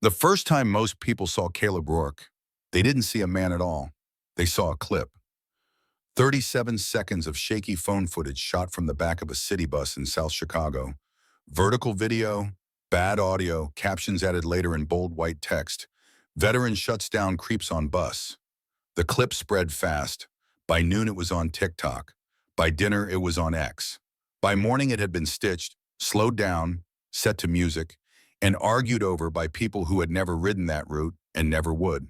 The first time most people saw Caleb Rourke, they didn't see a man at all. They saw a clip. 37 seconds of shaky phone footage shot from the back of a city bus in South Chicago. Vertical video, bad audio, captions added later in bold white text. Veteran shuts down creeps on bus. The clip spread fast. By noon it was on TikTok. By dinner it was on X. By morning it had been stitched, slowed down, set to music, and argued over by people who had never ridden that route and never would.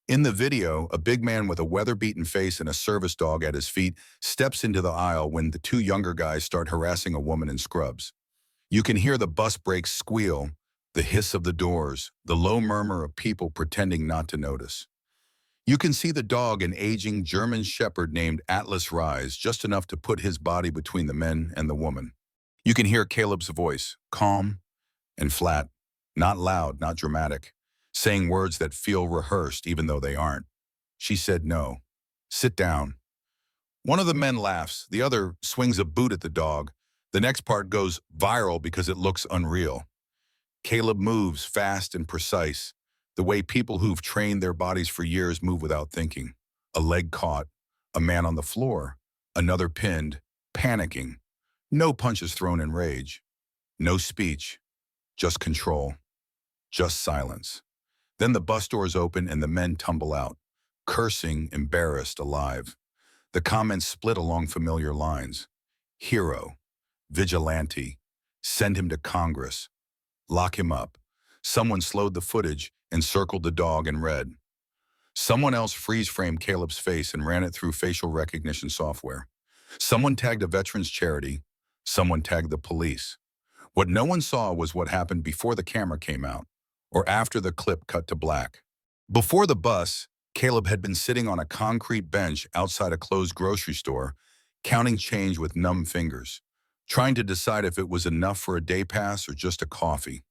In the video, a big man with a weather-beaten face and a service dog at his feet steps into the aisle when the two younger guys start harassing a woman in scrubs. You can hear the bus brakes squeal, the hiss of the doors, the low murmur of people pretending not to notice. You can see the dog, an aging German shepherd named Atlas, rise just enough to put his body between the men and the woman. You can hear Caleb's voice, calm and flat, not loud, not dramatic, saying words that feel rehearsed even though they aren't. She said no. Sit down. One of the men laughs, the other swings a boot at the dog. The next part goes viral because it looks unreal. Caleb moves fast and precise, the way people who've trained their bodies for years move without thinking. A leg caught, a man on the floor, another pinned, panicking. No punches thrown in rage. No speech. Just control. Just silence. Then the bus doors open and the men tumble out, cursing, embarrassed, alive. The comments split along familiar lines. Hero. Vigilante. Send him to Congress. Lock him up. Someone slowed the footage and circled the dog and read. Someone else freeze-framed Caleb's face and ran it through facial recognition software. Someone tagged a veterans charity. Someone tagged the police. What no one saw was what happened before the camera came out, or after the clip cut to black. Before the bus, Caleb had been sitting on a concrete bench outside a closed grocery store, counting change with numb fingers, trying to decide if it was enough for a day pass or just a coffee.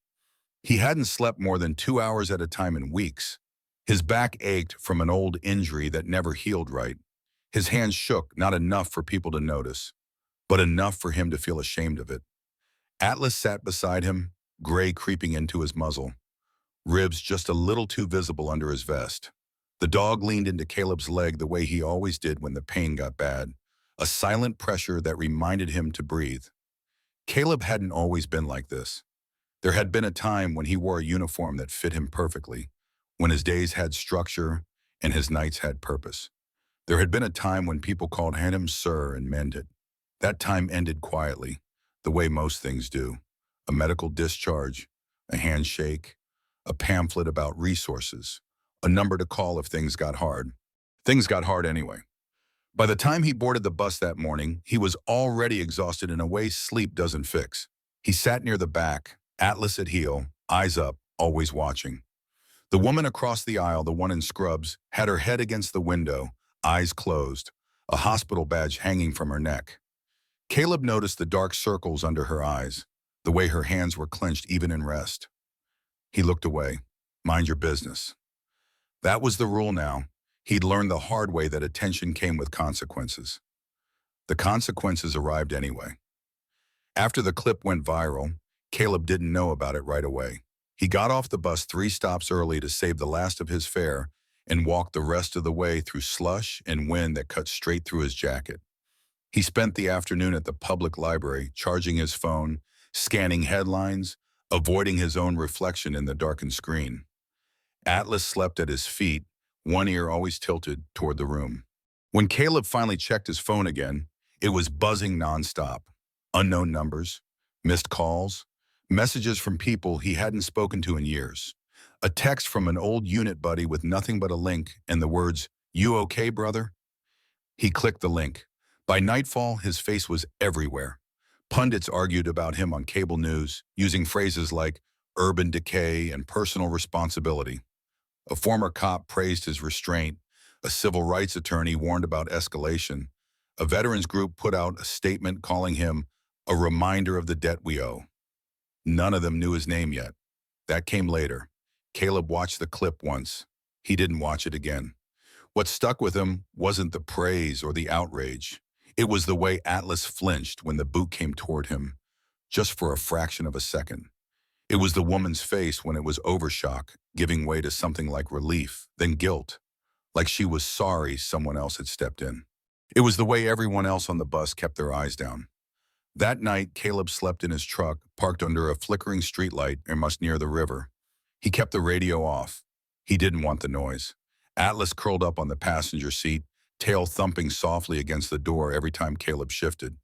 He hadn't slept more than 2 hours at a time in weeks. His back ached from an old injury that never healed right. His hands shook, not enough for people to notice, but enough for him to feel ashamed of it. Atlas sat beside him, gray creeping into his muzzle, ribs just a little too visible under his vest. The dog leaned into Caleb's leg the way he always did when the pain got bad, a silent pressure that reminded him to breathe. Caleb hadn't always been like this. There had been a time when he wore a uniform that fit him perfectly, when his days had structure and his nights had purpose. There had been a time when people called him sir and meant it. That time ended quietly, the way most things do. A medical discharge, a handshake, a pamphlet about resources, a number to call if things got hard. Things got hard anyway. By the time he boarded the bus that morning, he was already exhausted in a way sleep doesn't fix. He sat near the back, Atlas at heel, eyes up, always watching. The woman across the aisle, the one in scrubs, had her head against the window, eyes closed, a hospital badge hanging from her neck. Caleb noticed the dark circles under her eyes, the way her hands were clenched even in rest. He looked away. Mind your business. That was the rule now. He'd learned the hard way that attention came with consequences. The consequences arrived anyway. After the clip went viral, Caleb didn't know about it right away. He got off the bus 3 stops early to save the last of his fare and walked the rest of the way through slush and wind that cut straight through his jacket. He spent the afternoon at the public library, charging his phone, scanning headlines, avoiding his own reflection in the darkened screen. Atlas slept at his feet, one ear always tilted toward the room. When Caleb finally checked his phone again, it was buzzing nonstop. Unknown numbers, missed calls, messages from people he hadn't spoken to in years. A text from an old unit buddy with nothing but a link and the words, "You okay, brother?" He clicked the link. By nightfall, his face was everywhere. Pundits argued about him on cable news, using phrases like urban decay and personal responsibility. A former cop praised his restraint. A civil rights attorney warned about escalation. A veterans group put out a statement calling him a reminder of the debt we owe. None of them knew his name yet. That came later. Caleb watched the clip once. He didn't watch it again. What stuck with him wasn't the praise or the outrage. It was the way Atlas flinched when the boot came toward him, just for a fraction of a second. It was the woman's face when it was overshock, giving way to something like relief, then guilt, like she was sorry someone else had stepped in. It was the way everyone else on the bus kept their eyes down. That night, Caleb slept in his truck, parked under a flickering streetlight and much near the river. He kept the radio off. He didn't want the noise. Atlas curled up on the passenger seat, tail thumping softly against the door every time Caleb shifted.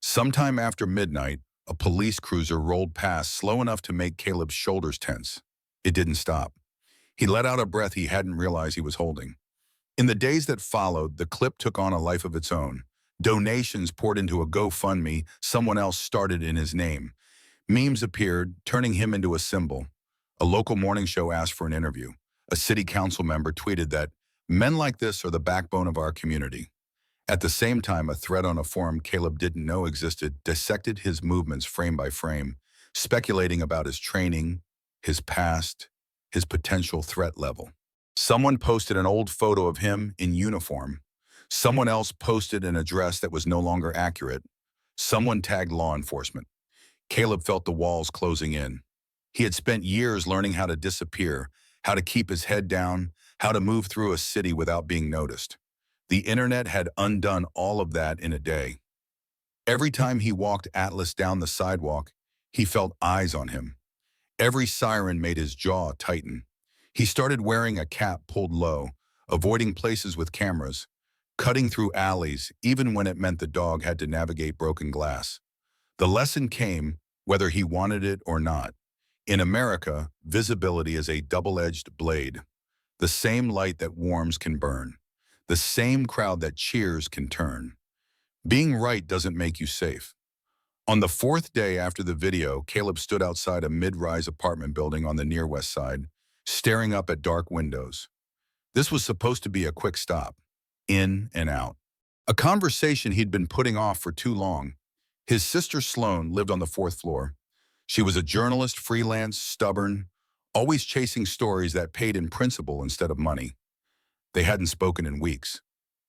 Sometime after midnight, a police cruiser rolled past slow enough to make Caleb's shoulders tense. It didn't stop. He let out a breath he hadn't realized he was holding. In the days that followed, the clip took on a life of its own. Donations poured into a GoFundMe someone else started in his name. Memes appeared, turning him into a symbol. A local morning show asked for an interview. A city council member tweeted that, "Men like this are the backbone of our community." At the same time, a thread on a forum Caleb didn't know existed dissected his movements frame by frame, speculating about his training, his past, his potential threat level. Someone posted an old photo of him in uniform. Someone else posted an address that was no longer accurate. Someone tagged law enforcement. Caleb felt the walls closing in. He had spent years learning how to disappear, how to keep his head down, how to move through a city without being noticed. The internet had undone all of that in a day. Every time he walked Atlas down the sidewalk, he felt eyes on him. Every siren made his jaw tighten. He started wearing a cap pulled low, avoiding places with cameras, cutting through alleys even when it meant the dog had to navigate broken glass. The lesson came, whether he wanted it or not. In America, visibility is a double-edged blade. The same light that warms can burn. The same crowd that cheers can turn. Being right doesn't make you safe. On the fourth day after the video, Caleb stood outside a mid-rise apartment building on the near west side, staring up at dark windows. This was supposed to be a quick stop, in and out. A conversation he'd been putting off for too long. His sister Sloane lived on the fourth floor. She was a journalist, freelance, stubborn, always chasing stories that paid in principle instead of money. They hadn't spoken in weeks.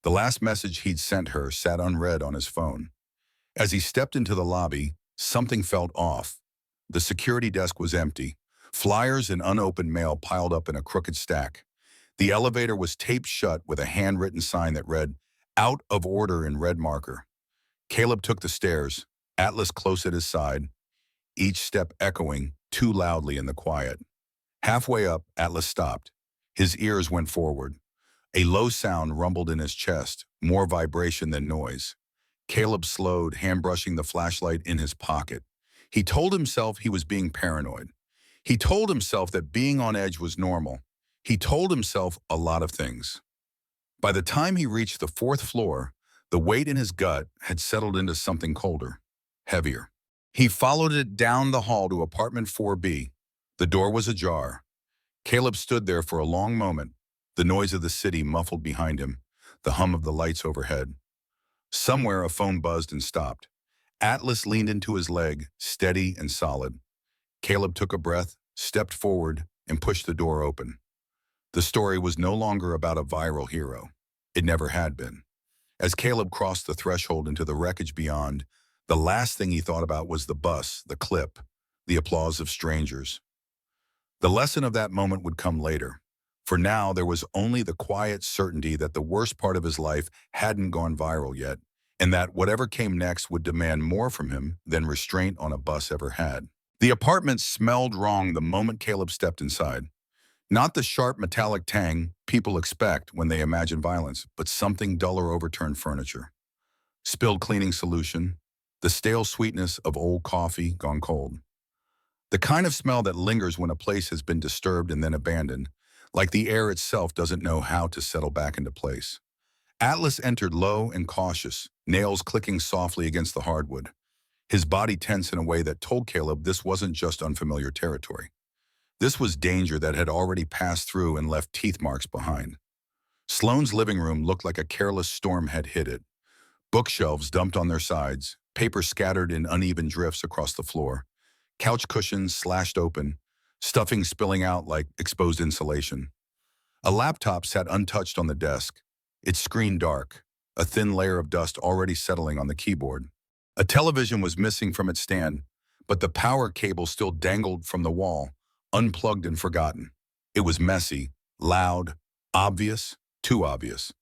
The last message he'd sent her sat unread on his phone. As he stepped into the lobby, something felt off. The security desk was empty. Flyers and unopened mail piled up in a crooked stack. The elevator was taped shut with a handwritten sign that read, "Out of order" in red marker. Caleb took the stairs, Atlas close at his side, each step echoing too loudly in the quiet. Halfway up, Atlas stopped. His ears went forward. A low sound rumbled in his chest, more vibration than noise. Caleb slowed, hand-brushing the flashlight in his pocket. He told himself he was being paranoid. He told himself that being on edge was normal. He told himself a lot of things. By the time he reached the fourth floor, the weight in his gut had settled into something colder, heavier. He followed it down the hall to apartment 4B. The door was ajar. Caleb stood there for a long moment, the noise of the city muffled behind him, the hum of the lights overhead. Somewhere a phone buzzed and stopped. Atlas leaned into his leg, steady and solid. Caleb took a breath, stepped forward, and pushed the door open. The story was no longer about a viral hero. It never had been. As Caleb crossed the threshold into the wreckage beyond, the last thing he thought about was the bus, the clip, the applause of strangers. The lesson of that moment would come later. For now, there was only the quiet certainty that the worst part of his life hadn't gone viral yet, and that whatever came next would demand more from him than restraint on a bus ever had. The apartment smelled wrong the moment Caleb stepped inside. Not the sharp metallic tang people expect when they imagine violence, but something duller overturned furniture. Spilled cleaning solution, the stale sweetness of old coffee gone cold. The kind of smell that lingers when a place has been disturbed and then abandoned, like the air itself doesn't know how to settle back into place. Atlas entered low and cautious, nails clicking softly against the hardwood. His body tense in a way that told Caleb this wasn't just unfamiliar territory. This was danger that had already passed through and left teeth marks behind. Sloane's living room looked like a careless storm had hit it. Bookshelves dumped on their sides, paper scattered in uneven drifts across the floor, couch cushions slashed open, stuffing spilling out like exposed insulation. A laptop sat untouched on the desk, its screen dark, a thin layer of dust already settling on the keyboard. A television was missing from its stand, but the power cable still dangled from the wall, unplugged and forgotten. It was messy, loud, obvious, too obvious.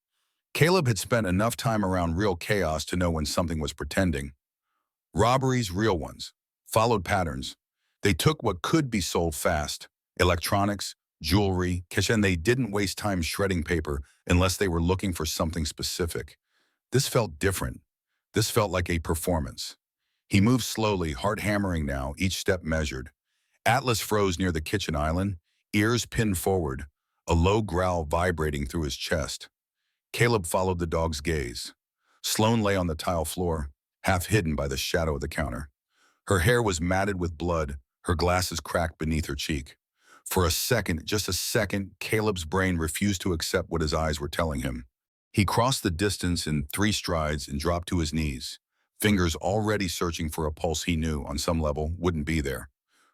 Caleb had spent enough time around real chaos to know when something was pretending. Robberies, real ones, followed patterns. They took what could be sold fast, electronics, jewelry, cash, and they didn't waste time shredding paper unless they were looking for something specific. This felt different. This felt like a performance. He moved slowly, heart hammering now, each step measured. Atlas froze near the kitchen island, ears pinned forward, a low growl vibrating through his chest. Caleb followed the dog's gaze. Sloane lay on the tile floor, half hidden by the shadow of the counter. Her hair was matted with blood, her glasses cracked beneath her cheek. For a second, just a second, Caleb's brain refused to accept what his eyes were telling him. He crossed the distance in 3 strides and dropped to his knees, fingers already searching for a pulse he knew, on some level, wouldn't be there.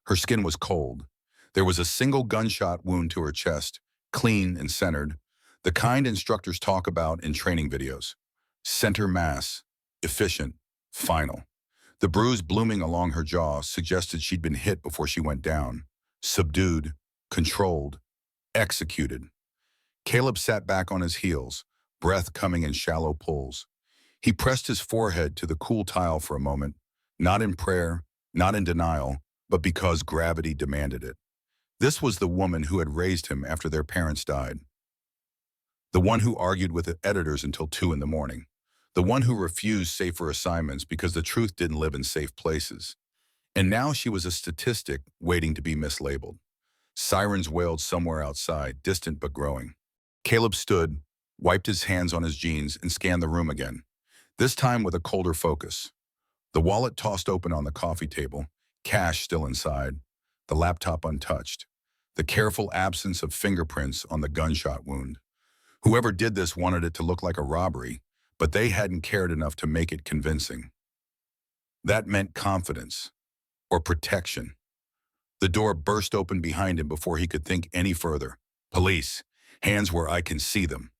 Her skin was cold. There was a single gunshot wound to her chest, clean and centered, the kind instructors talk about in training videos. Center mass, efficient, final. The bruise blooming along her jaw suggested she'd been hit before she went down. Subdued, controlled, executed. Caleb sat back on his heels, breath coming in shallow pulls. He pressed his forehead to the cool tile for a moment, not in prayer, not in denial, but because gravity demanded it. This was the woman who had raised him after their parents died. The one who argued with the editors until 2 in the morning. The one who refused safer assignments because the truth didn't live in safe places. And now she was a statistic waiting to be mislabeled. Sirens wailed somewhere outside, distant but growing. Caleb stood, wiped his hands on his jeans, and scanned the room again, this time with a colder focus. The wallet tossed open on the coffee table, cash still inside, the laptop untouched, the careful absence of fingerprints on the gunshot wound. Whoever did this wanted it to look like a robbery, but they hadn't cared enough to make it convincing. That meant confidence, or protection. The door burst open behind him before he could think any further. Police, hands where I can see them.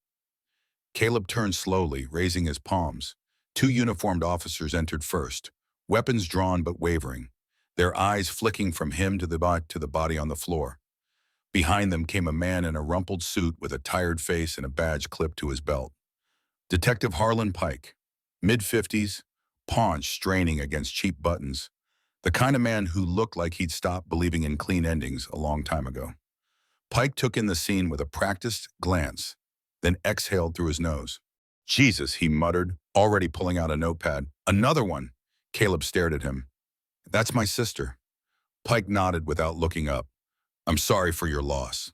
Caleb turned slowly, raising his palms. 2 uniformed officers entered first, weapons drawn but wavering, their eyes flicking from him to the body on the floor. Behind them came a man in a rumpled suit with a tired face and a badge clipped to his belt. Detective Harlan Pike, mid-50s, paunched, straining against cheap buttons, the kind of man who looked like he'd stopped believing in clean endings a long time ago. Pike took in the scene with a practiced glance, then exhaled through his nose. Jesus, he muttered, already pulling out a notepad. Another one! Caleb stared at him. That's my sister. Pike nodded without looking up. I'm sorry for your loss.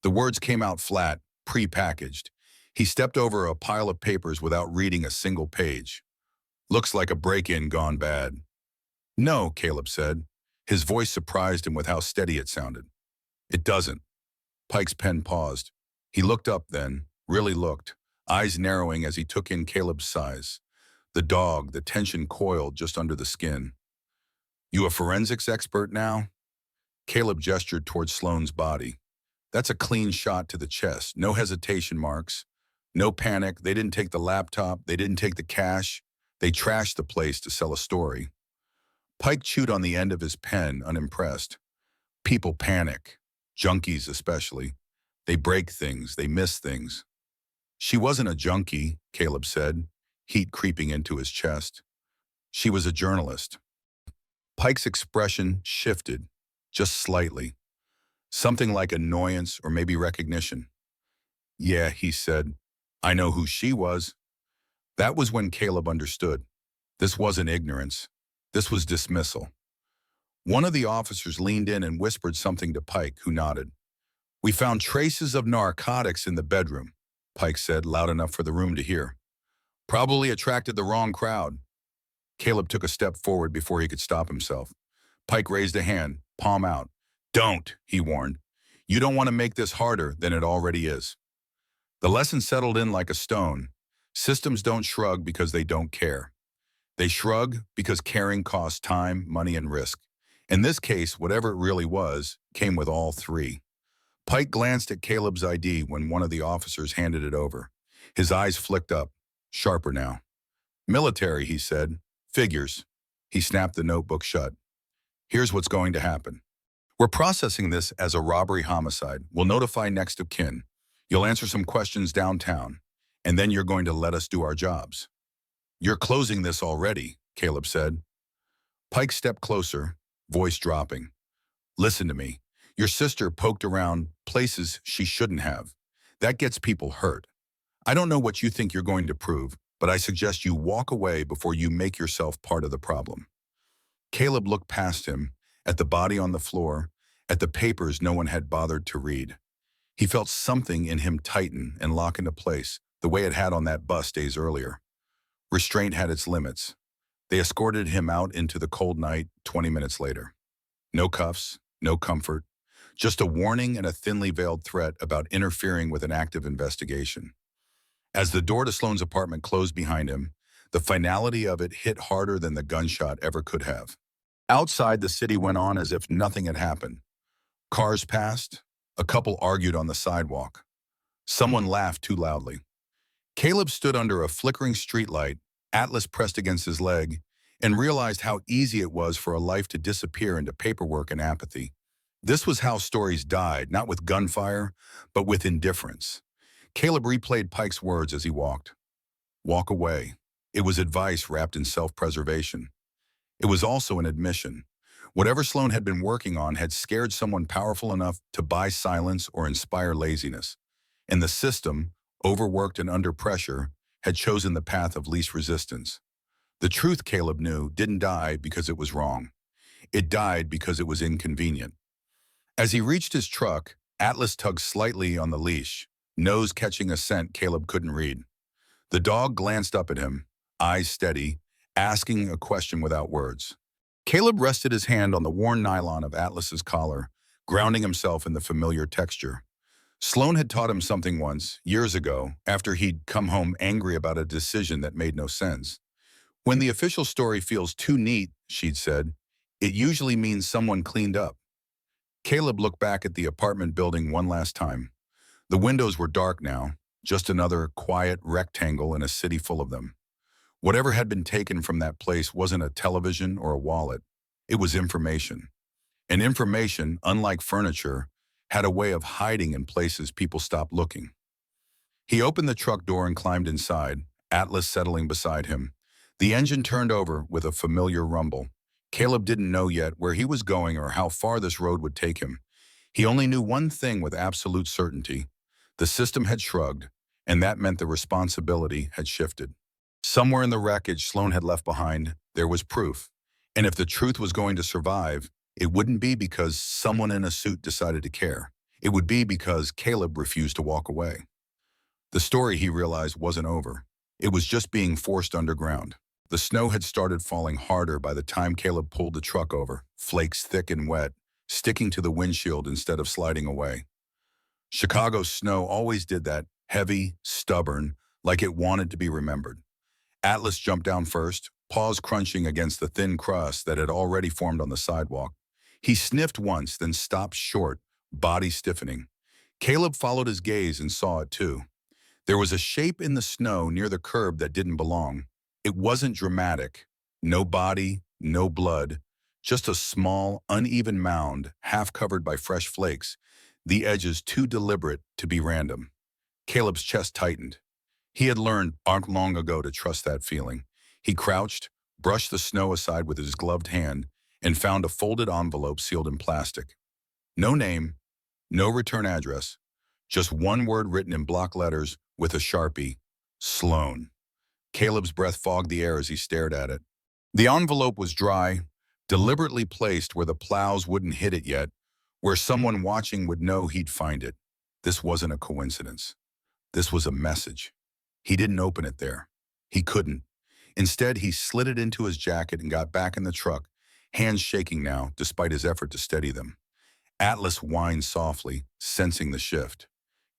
The words came out flat, pre-packaged. He stepped over a pile of papers without reading a single page. Looks like a break-in gone bad. No, Caleb said. His voice surprised him with how steady it sounded. It doesn't. Pike's pen paused. He looked up then, really looked, eyes narrowing as he took in Caleb's size. The dog, the tension coiled just under the skin. You a forensics expert now? Caleb gestured towards Sloane's body. That's a clean shot to the chest, no hesitation marks, no panic. They didn't take the laptop, they didn't take the cash. They trashed the place to sell a story. Pike chewed on the end of his pen, unimpressed. People panic, junkies especially. They break things, they miss things. She wasn't a junkie, Caleb said, heat creeping into his chest. She was a journalist. Pike's expression shifted, just slightly. Something like annoyance or maybe recognition. Yeah, he said, I know who she was. That was when Caleb understood. This wasn't ignorance. This was dismissal. One of the officers leaned in and whispered something to Pike, who nodded. We found traces of narcotics in the bedroom, Pike said, loud enough for the room to hear. Probably attracted the wrong crowd. Caleb took a step forward before he could stop himself. Pike raised a hand, palm out. Don't, he warned. You don't want to make this harder than it already is. The lesson settled in like a stone. Systems don't shrug because they don't care. They shrug because caring costs time, money, and risk. In this case, whatever it really was, came with all 3. Pike glanced at Caleb's ID when one of the officers handed it over. His eyes flicked up, sharper now. Military, he said. Figures. He snapped the notebook shut. Here's what's going to happen. We're processing this as a robbery homicide. We'll notify next of kin. You'll answer some questions downtown, and then you're going to let us do our jobs. You're closing this already, Caleb said. Pike stepped closer, voice dropping. Listen to me. Your sister poked around places she shouldn't have. That gets people hurt. I don't know what you think you're going to prove, but I suggest you walk away before you make yourself part of the problem. Caleb looked past him, at the body on the floor, at the papers no one had bothered to read. He felt something in him tighten and lock into place, the way it had on that bus days earlier. Restraint had its limits. They escorted him out into the cold night 20 minutes later. No cuffs, no comfort, just a warning and a thinly veiled threat about interfering with an active investigation. As the door to Sloane's apartment closed behind him, the finality of it hit harder than the gunshot ever could have. Outside, the city went on as if nothing had happened. Cars passed. A couple argued on the sidewalk. Someone laughed too loudly. Caleb stood under a flickering streetlight, Atlas pressed against his leg, and realized how easy it was for a life to disappear into paperwork and apathy. This was how stories died, not with gunfire, but with indifference. Caleb replayed Pike's words as he walked. Walk away. It was advice wrapped in self-preservation. It was also an admission. Whatever Sloane had been working on had scared someone powerful enough to buy silence or inspire laziness. And the system, overworked and under pressure, had chosen the path of least resistance. The truth, Caleb knew, didn't die because it was wrong. It died because it was inconvenient. As he reached his truck, Atlas tugged slightly on the leash, nose catching a scent Caleb couldn't read. The dog glanced up at him, eyes steady, asking a question without words. Caleb rested his hand on the worn nylon of Atlas's collar, grounding himself in the familiar texture. Sloane had taught him something once, years ago, after he'd come home angry about a decision that made no sense. When the official story feels too neat, she'd said, it usually means someone cleaned up. Caleb looked back at the apartment building one last time. The windows were dark now, just another quiet rectangle in a city full of them. Whatever had been taken from that place wasn't a television or a wallet. It was information. And information, unlike furniture, had a way of hiding in places people stopped looking. He opened the truck door and climbed inside, Atlas settling beside him. The engine turned over with a familiar rumble. Caleb didn't know yet where he was going or how far this road would take him. He only knew one thing with absolute certainty. The system had shrugged, and that meant the responsibility had shifted. Somewhere in the wreckage Sloane had left behind, there was proof. And if the truth was going to survive, it wouldn't be because someone in a suit decided to care. It would be because Caleb refused to walk away. The story, he realized, wasn't over. It was just being forced underground. The snow had started falling harder by the time Caleb pulled the truck over, flakes thick and wet, sticking to the windshield instead of sliding away. Chicago's snow always did that, heavy, stubborn, like it wanted to be remembered. Atlas jumped down first, paws crunching against the thin crust that had already formed on the sidewalk. He sniffed once, then stopped short, body stiffening. Caleb followed his gaze and saw it too. There was a shape in the snow near the curb that didn't belong. It wasn't dramatic. No body, no blood, just a small, uneven mound, half covered by fresh flakes, the edges too deliberate to be random. Caleb's chest tightened. He had learned long ago to trust that feeling. He crouched, brushed the snow aside with his gloved hand, and found a folded envelope sealed in plastic. No name, no return address, just one word written in block letters with a Sharpie, Sloane. Caleb's breath fogged the air as he stared at it. The envelope was dry, deliberately placed where the plows wouldn't hit it yet, where someone watching would know he'd find it. This wasn't a coincidence. This was a message. He didn't open it there. He couldn't. Instead, he slid it into his jacket and got back in the truck, hands shaking now, despite his effort to steady them. Atlas whined softly, sensing the shift.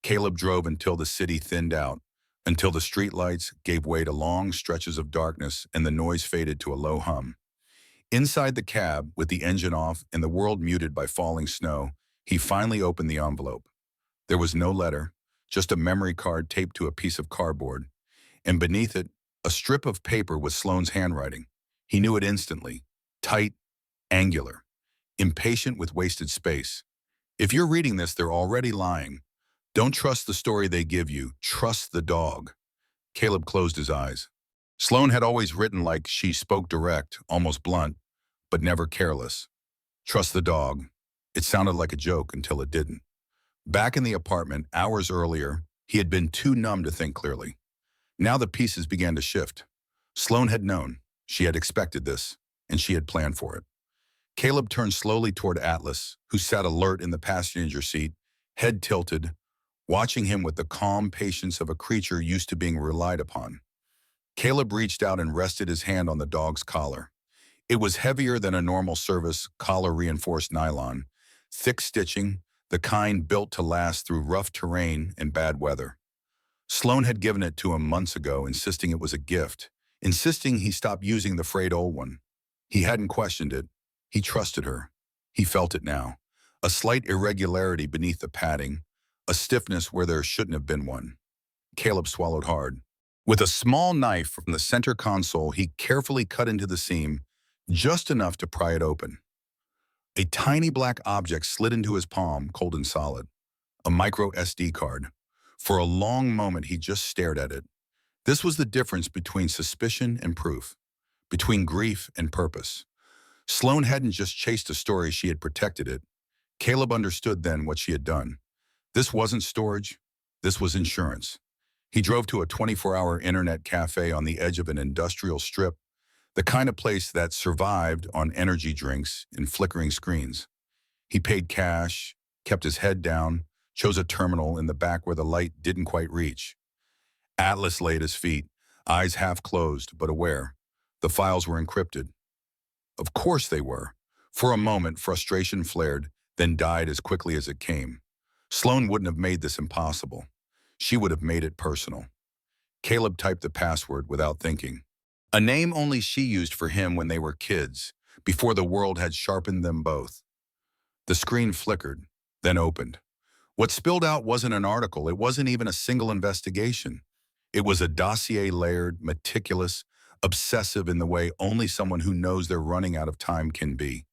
Caleb drove until the city thinned out, until the streetlights gave way to long stretches of darkness and the noise faded to a low hum. Inside the cab, with the engine off and the world muted by falling snow, he finally opened the envelope. There was no letter, just a memory card taped to a piece of cardboard, and beneath it, a strip of paper with Sloane's handwriting. He knew it instantly. Tight, angular. impatient with wasted space. If you're reading this, they're already lying. Don't trust the story they give you. Trust the dog. Caleb closed his eyes. Sloan had always written like she spoke direct, almost blunt, but never careless. Trust the dog. It sounded like a joke until it didn't. Back in the apartment, hours earlier, he had been too numb to think clearly. Now the pieces began to shift. Sloan had known. She had expected this, and she had planned for it. Caleb turned slowly toward Atlas, who sat alert in the passenger seat, head tilted, watching him with the calm patience of a creature used to being relied upon. Caleb reached out and rested his hand on the dog's collar. It was heavier than a normal service collar-reinforced nylon, thick stitching, the kind built to last through rough terrain and bad weather. Sloan had given it to him months ago, insisting it was a gift, insisting he stop using the frayed old one. He hadn't questioned it. He trusted her. He felt it now. A slight irregularity beneath the padding, a stiffness where there shouldn't have been one. Caleb swallowed hard. With a small knife from the center console, he carefully cut into the seam, just enough to pry it open. A tiny black object slid into his palm, cold and solid. A micro SD card. For a long moment, he just stared at it. This was the difference between suspicion and proof, between grief and purpose. Sloan hadn't just chased a story, she had protected it. Caleb understood then what she had done. This wasn't storage, this was insurance. He drove to a 24-hour internet cafe on the edge of an industrial strip, the kind of place that survived on energy drinks and flickering screens. He paid cash, kept his head down, chose a terminal in the back where the light didn't quite reach. Atlas lay at his feet, eyes half closed but aware. The files were encrypted. Of course they were. For a moment, frustration flared, then died as quickly as it came. Sloan wouldn't have made this impossible. She would have made it personal. Caleb typed the password without thinking. A name only she used for him when they were kids, before the world had sharpened them both. The screen flickered, then opened. What spilled out wasn't an article, it wasn't even a single investigation. It was a dossier layered, meticulous, obsessive in the way only someone who knows they're running out of time can be.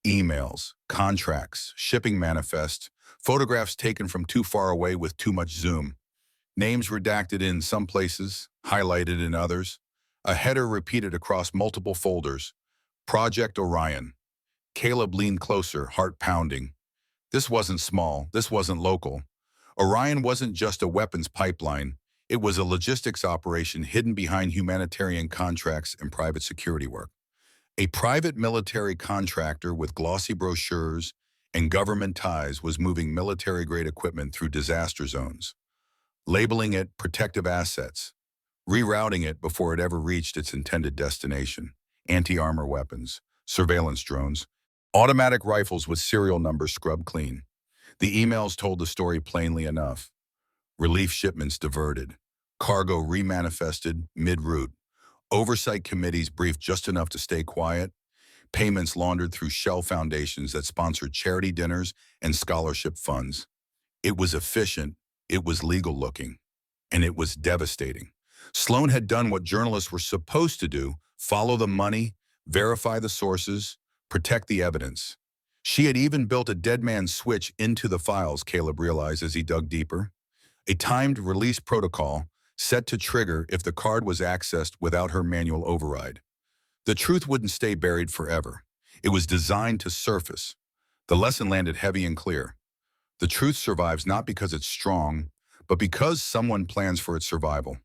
Emails, contracts, shipping manifests, photographs taken from too far away with too much zoom. Names redacted in some places, highlighted in others. A header repeated across multiple folders. Project Orion. Caleb leaned closer, heart pounding. This wasn't small, this wasn't local. Orion wasn't just a weapons pipeline. It was a logistics operation hidden behind humanitarian contracts and private security work. A private military contractor with glossy brochures and government ties was moving military-grade equipment through disaster zones, labeling it protective assets, rerouting it before it ever reached its intended destination. Anti-armor weapons, surveillance drones, automatic rifles with serial numbers scrubbed clean. The emails told the story plainly enough. Relief shipments diverted, cargo remanifested mid-route, oversight committees briefed just enough to stay quiet, payments laundered through shell foundations that sponsored charity dinners and scholarship funds. It was efficient, it was legal-looking, and it was devastating. Sloan had done what journalists were supposed to do: follow the money, verify the sources, protect the evidence. She had even built a dead man switch into the files, Caleb realized as he dug deeper. A timed release protocol set to trigger if the card was accessed without her manual override. The truth wouldn't stay buried forever. It was designed to surface. The lesson landed heavy and clear. The truth survives not because it's strong, but because someone plans for its survival.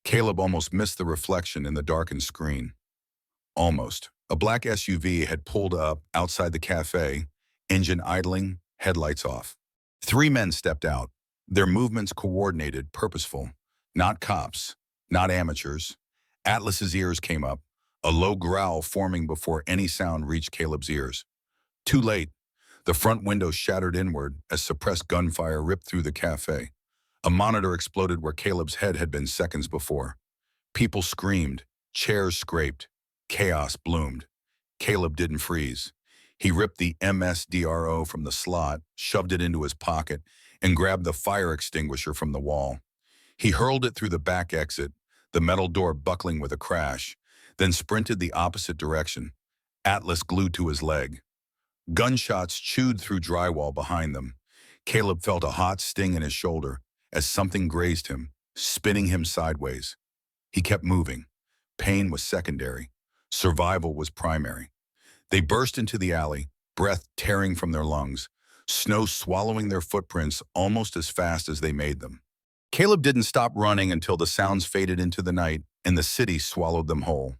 Caleb almost missed the reflection in the darkened screen. Almost. A black SUV had pulled up outside the cafe, engine idling, headlights off. 3 men stepped out, their movements coordinated, purposeful. Not cops, not amateurs. Atlas's ears came up, a low growl forming before any sound reached Caleb's ears. Too late. The front window shattered inward as suppressed gunfire ripped through the cafe. A monitor exploded where Caleb's head had been seconds before. People screamed, chairs scraped, chaos bloomed. Caleb didn't freeze. He ripped the MSDRO from the slot, shoved it into his pocket, and grabbed the fire extinguisher from the wall. He hurled it through the back exit, the metal door buckling with a crash, then sprinted the opposite direction, Atlas glued to his leg. Gunshots chewed through drywall behind them. Caleb felt a hot sting in his shoulder as something grazed him, spinning him sideways. He kept moving. Pain was secondary. Survival was primary. They burst into the alley, breath tearing from their lungs, snow swallowing their footprints almost as fast as they made them. Caleb didn't stop running until the sounds faded into the night and the city swallowed them whole.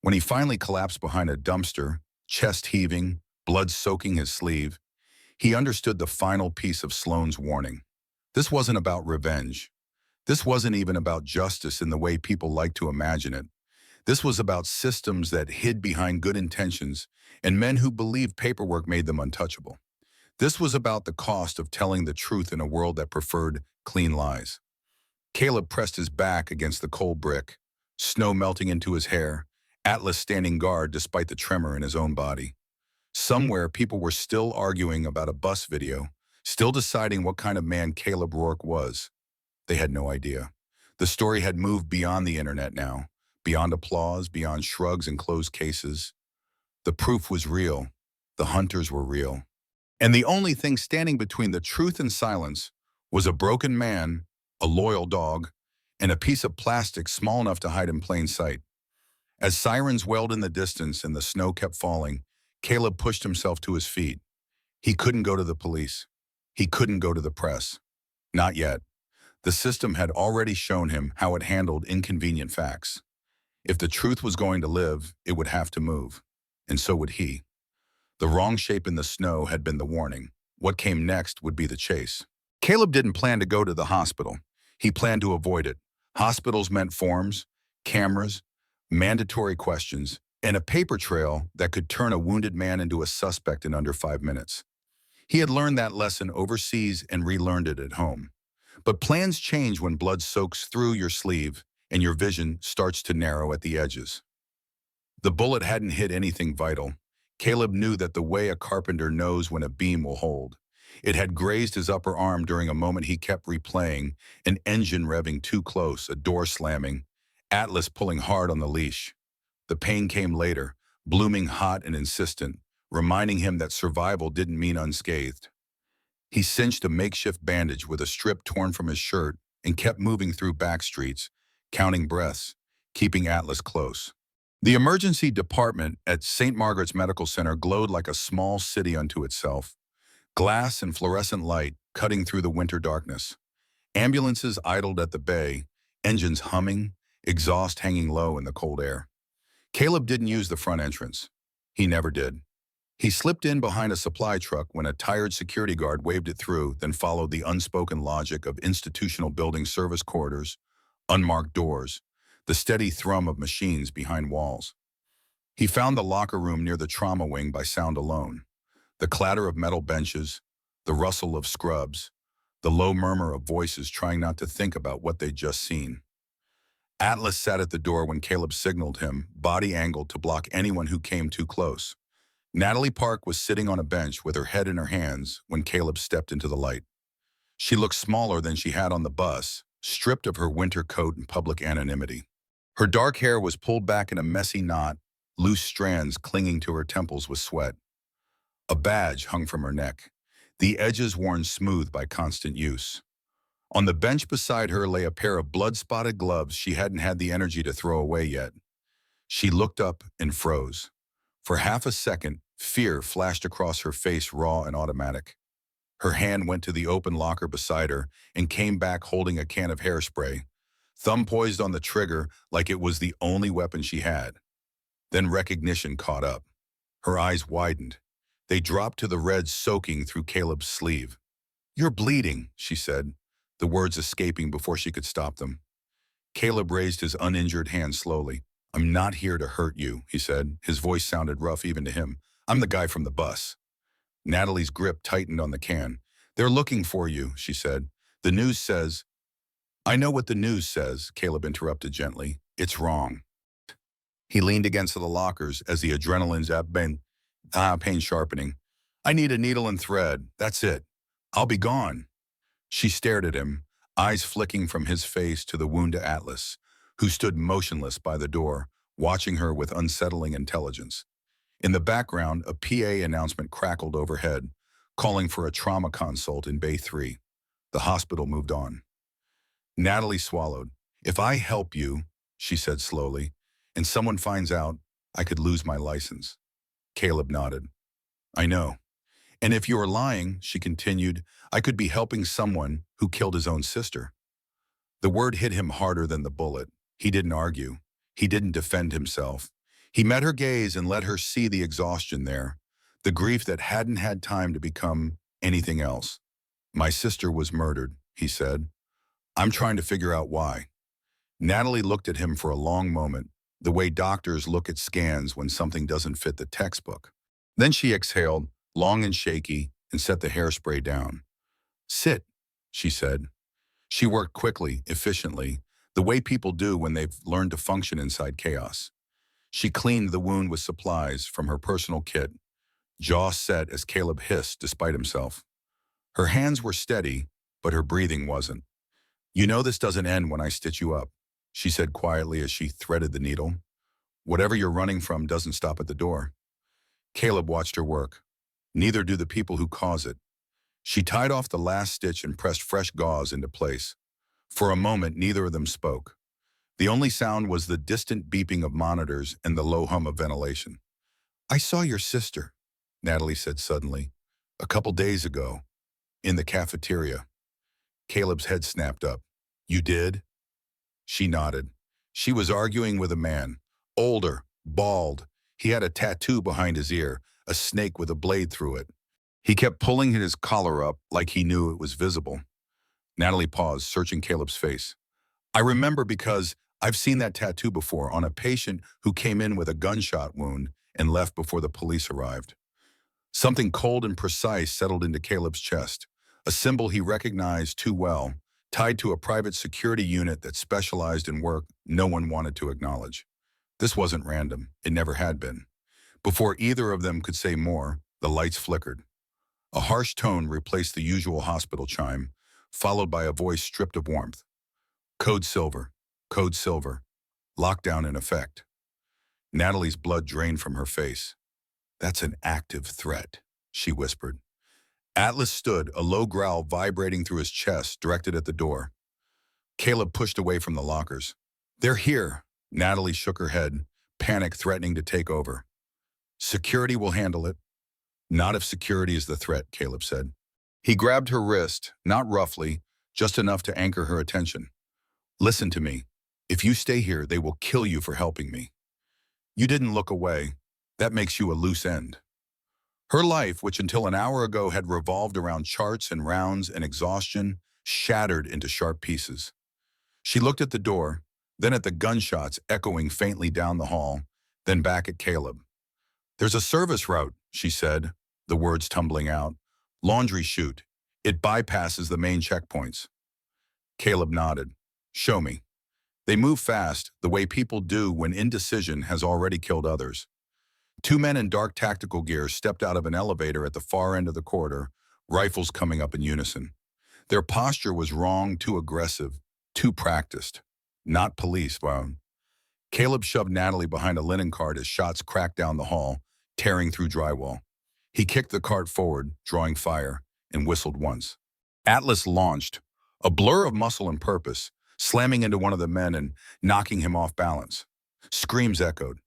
When he finally collapsed behind a dumpster, chest heaving, blood soaking his sleeve, he understood the final piece of Sloane's warning. This wasn't about revenge. This wasn't even about justice in the way people like to imagine it. This was about systems that hid behind good intentions and men who believed paperwork made them untouchable. This was about the cost of telling the truth in a world that preferred clean lies. Caleb pressed his back against the cold brick, snow melting into his hair, Atlas standing guard despite the tremor in his own body. Somewhere, people were still arguing about a bus video, still deciding what kind of man Caleb Rourke was. They had no idea. The story had moved beyond the internet now, beyond applause, beyond shrugs and closed cases. The proof was real. The hunters were real. And the only thing standing between the truth and silence was a broken man, a loyal dog, and a piece of plastic small enough to hide in plain sight. As sirens wailed in the distance and the snow kept falling, Caleb pushed himself to his feet. He couldn't go to the police. He couldn't go to the press. Not yet. The system had already shown him how it handled inconvenient facts. If the truth was going to live, it would have to move. And so would he. The wrong shape in the snow had been the warning. What came next would be the chase. Caleb didn't plan to go to the hospital. He planned to avoid it. Hospitals meant forms, cameras, mandatory questions, and a paper trail that could turn a wounded man into a suspect in under 5 minutes. He had learned that lesson overseas and relearned it at home. But plans change when blood soaks through your sleeve and your vision starts to narrow at the edges. The bullet hadn't hit anything vital. Caleb knew that the way a carpenter knows when a beam will hold. It had grazed his upper arm during a moment he kept replaying, an engine revving too close, a door slamming, Atlas pulling hard on the leash. The pain came later, blooming hot and insistent, reminding him that survival didn't mean unscathed. He cinched a makeshift bandage with a strip torn from his shirt and kept moving through back streets, counting breaths, keeping Atlas close. The emergency department at St. Margaret's Medical Center glowed like a small city unto itself, glass and fluorescent light cutting through the winter darkness. Ambulances idled at the bay, engines humming, exhaust hanging low in the cold air. Caleb didn't use the front entrance. He never did. He slipped in behind a supply truck when a tired security guard waved it through, then followed the unspoken logic of institutional building service corridors, unmarked doors, the steady thrum of machines behind walls. He found the locker room near the trauma wing by sound alone. The clatter of metal benches, the rustle of scrubs, the low murmur of voices trying not to think about what they'd just seen. Atlas sat at the door when Caleb signaled him, body angled to block anyone who came too close. Natalie Park was sitting on a bench with her head in her hands when Caleb stepped into the light. She looked smaller than she had on the bus, stripped of her winter coat and public anonymity. Her dark hair was pulled back in a messy knot, loose strands clinging to her temples with sweat. A badge hung from her neck, the edges worn smooth by constant use. On the bench beside her lay a pair of blood-spotted gloves she hadn't had the energy to throw away yet. She looked up and froze. For half a second, fear flashed across her face, raw and automatic. Her hand went to the open locker beside her and came back holding a can of hairspray, thumb poised on the trigger like it was the only weapon she had. Then recognition caught up. Her eyes widened. They dropped to the red soaking through Caleb's sleeve. "You're bleeding," she said, the words escaping before she could stop them. Caleb raised his uninjured hand slowly. "I'm not here to hurt you," he said. His voice sounded rough even to him. "I'm the guy from the bus." Natalie's grip tightened on the can. "They're looking for you," she said. "The news says—" "I know what the news says," Caleb interrupted gently. "It's wrong." He leaned against the lockers as the adrenaline's pain sharpening. "I need a needle and thread. That's it. I'll be gone." She stared at him, eyes flicking from his face to the wounded Atlas, who stood motionless by the door, watching her with unsettling intelligence. In the background, a PA announcement crackled overhead, calling for a trauma consult in Bay 3. The hospital moved on. Natalie swallowed. "If I help you," she said slowly, "and someone finds out, I could lose my license." Caleb nodded. "I know. And if you're lying," she continued, "I could be helping someone who killed his own sister." The word hit him harder than the bullet. He didn't argue. He didn't defend himself. He met her gaze and let her see the exhaustion there, the grief that hadn't had time to become anything else. "My sister was murdered," he said. "I'm trying to figure out why." Natalie looked at him for a long moment, the way doctors look at scans when something doesn't fit the textbook. Then she exhaled, long and shaky, and set the hairspray down. "Sit," she said. She worked quickly, efficiently, the way people do when they've learned to function inside chaos. She cleaned the wound with supplies from her personal kit, jaw set as Caleb hissed despite himself. Her hands were steady, but her breathing wasn't. "You know this doesn't end when I stitch you up," she said quietly as she threaded the needle. "Whatever you're running from doesn't stop at the door." Caleb watched her work. Neither do the people who cause it. She tied off the last stitch and pressed fresh gauze into place. For a moment, neither of them spoke. The only sound was the distant beeping of monitors and the low hum of ventilation. "I saw your sister," Natalie said suddenly, "a couple days ago, in the cafeteria." Caleb's head snapped up. "You did?" She nodded. "She was arguing with a man. Older, bald. He had a tattoo behind his ear, a snake with a blade through it. He kept pulling his collar up like he knew it was visible." Natalie paused, searching Caleb's face. "I remember because I've seen that tattoo before on a patient who came in with a gunshot wound and left before the police arrived." Something cold and precise settled into Caleb's chest, a symbol he recognized too well, tied to a private security unit that specialized in work no one wanted to acknowledge. This wasn't random. It never had been. Before either of them could say more, the lights flickered. A harsh tone replaced the usual hospital chime, followed by a voice stripped of warmth. "Code Silver. Code Silver. Lockdown in effect." Natalie's blood drained from her face. "That's an active threat," she whispered. Atlas stood, a low growl vibrating through his chest, directed at the door. Caleb pushed away from the lockers. "They're here." Natalie shook her head, panic threatening to take over. "Security will handle it." "Not if security is the threat," Caleb said. He grabbed her wrist, not roughly, just enough to anchor her attention. "Listen to me. If you stay here, they will kill you for helping me." You didn't look away. That makes you a loose end. Her life, which until an hour ago had revolved around charts and rounds and exhaustion, shattered into sharp pieces. She looked at the door, then at the gunshots echoing faintly down the hall, then back at Caleb. "There's a service route," she said, the words tumbling out. "Laundry chute. It bypasses the main checkpoints." Caleb nodded. "Show me." They moved fast, the way people do when indecision has already killed others. Two men in dark tactical gear stepped out of an elevator at the far end of the corridor, rifles coming up in unison. Their posture was wrong, too aggressive, too practiced. Not police, wow. Caleb shoved Natalie behind a linen cart as shots cracked down the hall, tearing through drywall. He kicked the cart forward, drawing fire, and whistled once. Atlas launched, a blur of muscle and purpose, slamming into one of the men and knocking him off balance. Screams echoed.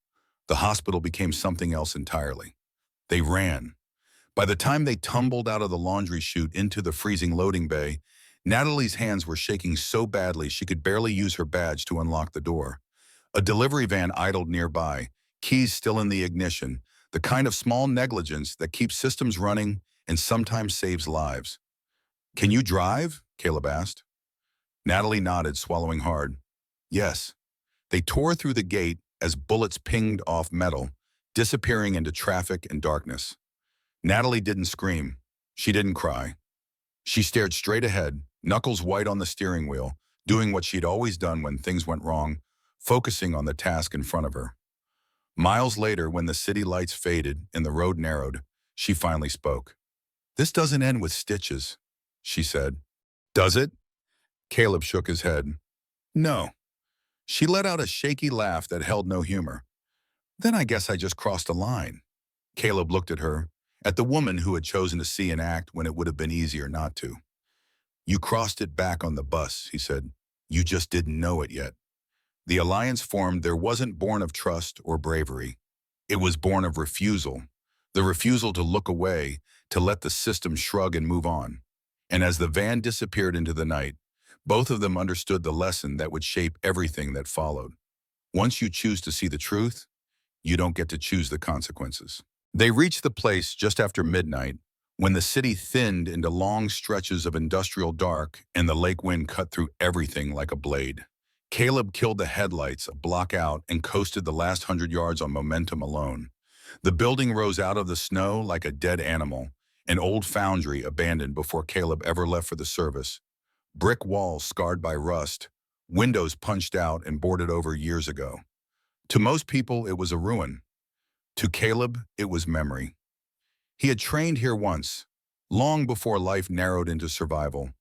The hospital became something else entirely. They ran. By the time they tumbled out of the laundry chute into the freezing loading bay, Natalie's hands were shaking so badly she could barely use her badge to unlock the door. A delivery van idled nearby, keys still in the ignition, the kind of small negligence that keeps systems running and sometimes saves lives. "Can you drive?" Caleb asked. Natalie nodded, swallowing hard. "Yes." They tore through the gate as bullets pinged off metal, disappearing into traffic and darkness. Natalie didn't scream. She didn't cry. She stared straight ahead, knuckles white on the steering wheel, doing what she'd always done when things went wrong, focusing on the task in front of her. Miles later, when the city lights faded and the road narrowed, she finally spoke. "This doesn't end with stitches," she said. "Does it?" Caleb shook his head. "No." She let out a shaky laugh that held no humor. "Then I guess I just crossed a line." Caleb looked at her, at the woman who had chosen to see and act when it would have been easier not to. You crossed it back on the bus, he said. You just didn't know it yet. The alliance formed there wasn't born of trust or bravery. It was born of refusal. The refusal to look away, to let the system shrug and move on. And as the van disappeared into the night, both of them understood the lesson that would shape everything that followed. Once you choose to see the truth, you don't get to choose the consequences. They reached the place just after midnight, when the city thinned into long stretches of industrial dark and the lake wind cut through everything like a blade. Caleb killed the headlights a block out and coasted the last 100 yards on momentum alone. The building rose out of the snow like a dead animal, an old foundry abandoned before Caleb ever left for the service. Brick walls scarred by rust, windows punched out and boarded over years ago. To most people, it was a ruin. To Caleb, it was memory. He had trained here once, long before life narrowed into survival,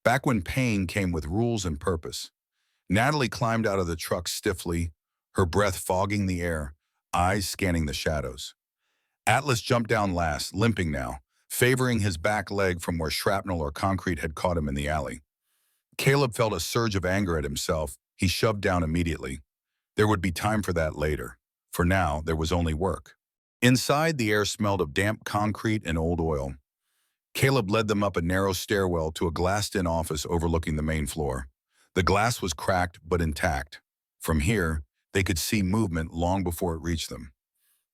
back when pain came with rules and purpose. Natalie climbed out of the truck stiffly, her breath fogging the air, eyes scanning the shadows. Atlas jumped down last, limping now, favoring his back leg from where shrapnel or concrete had caught him in the alley. Caleb felt a surge of anger at himself. He shoved down immediately. There would be time for that later. For now, there was only work. Inside, the air smelled of damp concrete and old oil. Caleb led them up a narrow stairwell to a glassed-in office overlooking the main floor. The glass was cracked but intact. From here, they could see movement long before it reached them.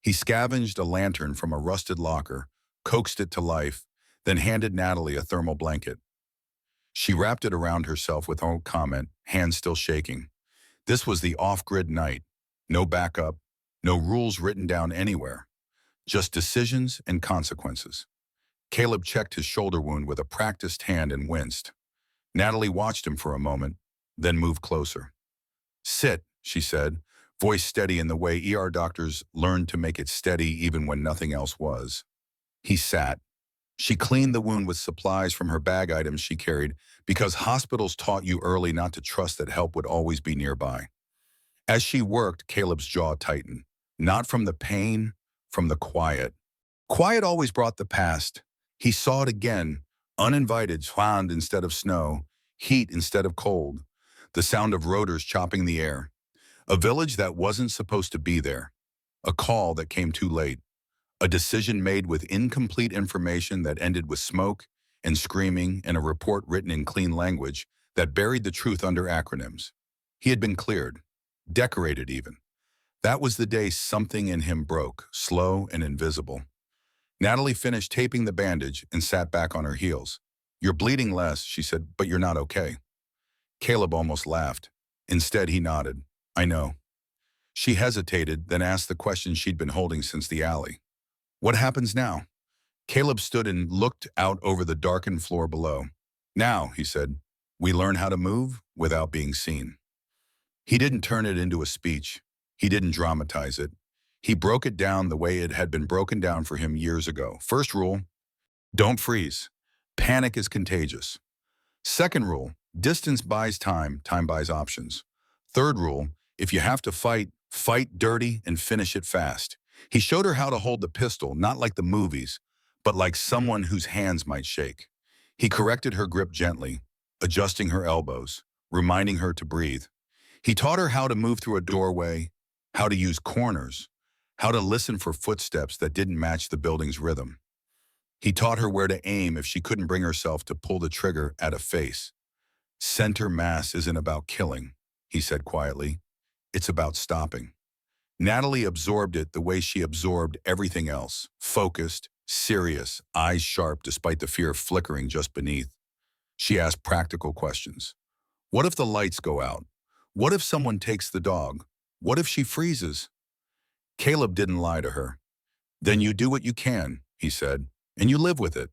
He scavenged a lantern from a rusted locker, coaxed it to life, then handed Natalie a thermal blanket. She wrapped it around herself with no comment, hands still shaking. This was the off-grid night. No backup, no rules written down anywhere. Just decisions and consequences. Caleb checked his shoulder wound with a practiced hand and winced. Natalie watched him for a moment, then moved closer. Sit, she said, voice steady in the way ER doctors learned to make it steady even when nothing else was. He sat. She cleaned the wound with supplies from her bag items she carried because hospitals taught you early not to trust that help would always be nearby. As she worked, Caleb's jaw tightened. Not from the pain, from the quiet. Quiet always brought the past. He saw it again, uninvited, sand instead of snow, heat instead of cold, the sound of rotors chopping the air. A village that wasn't supposed to be there. A call that came too late. A decision made with incomplete information that ended with smoke and screaming and a report written in clean language that buried the truth under acronyms. He had been cleared, decorated even. That was the day something in him broke, slow and invisible. Natalie finished taping the bandage and sat back on her heels. You're bleeding less, she said, but you're not okay. Caleb almost laughed. Instead, he nodded. I know. She hesitated, then asked the question she'd been holding since the alley. What happens now? Caleb stood and looked out over the darkened floor below. Now, he said, we learn how to move without being seen. He didn't turn it into a speech. He didn't dramatize it. He broke it down the way it had been broken down for him years ago. First rule, don't freeze. Panic is contagious. Second rule, distance buys time, time buys options. Third rule, if you have to fight, fight dirty and finish it fast. He showed her how to hold the pistol, not like the movies, but like someone whose hands might shake. He corrected her grip gently, adjusting her elbows, reminding her to breathe. He taught her how to move through a doorway, how to use corners, how to listen for footsteps that didn't match the building's rhythm. He taught her where to aim if she couldn't bring herself to pull the trigger at a face. Center mass isn't about killing, he said quietly. It's about stopping. Natalie absorbed it the way she absorbed everything else, focused, serious, eyes sharp despite the fear flickering just beneath. She asked practical questions. What if the lights go out? What if someone takes the dog? What if she freezes? Caleb didn't lie to her. Then you do what you can, he said, and you live with it.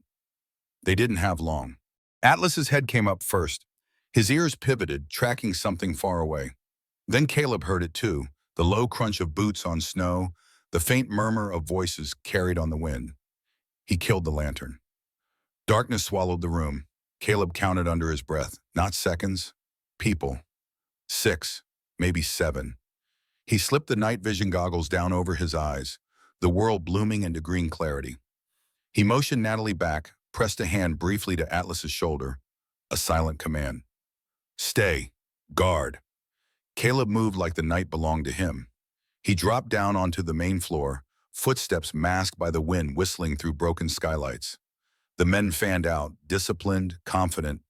They didn't have long. Atlas's head came up first. His ears pivoted, tracking something far away. Then Caleb heard it too, the low crunch of boots on snow, the faint murmur of voices carried on the wind. He killed the lantern. Darkness swallowed the room. Caleb counted under his breath, not seconds, people. 6, maybe 7. He slipped the night vision goggles down over his eyes, the world blooming into green clarity. He motioned Natalie back, pressed a hand briefly to Atlas's shoulder, a silent command. Stay. Guard. Caleb moved like the night belonged to him. He dropped down onto the main floor, footsteps masked by the wind whistling through broken skylights. The men fanned out, disciplined, confident,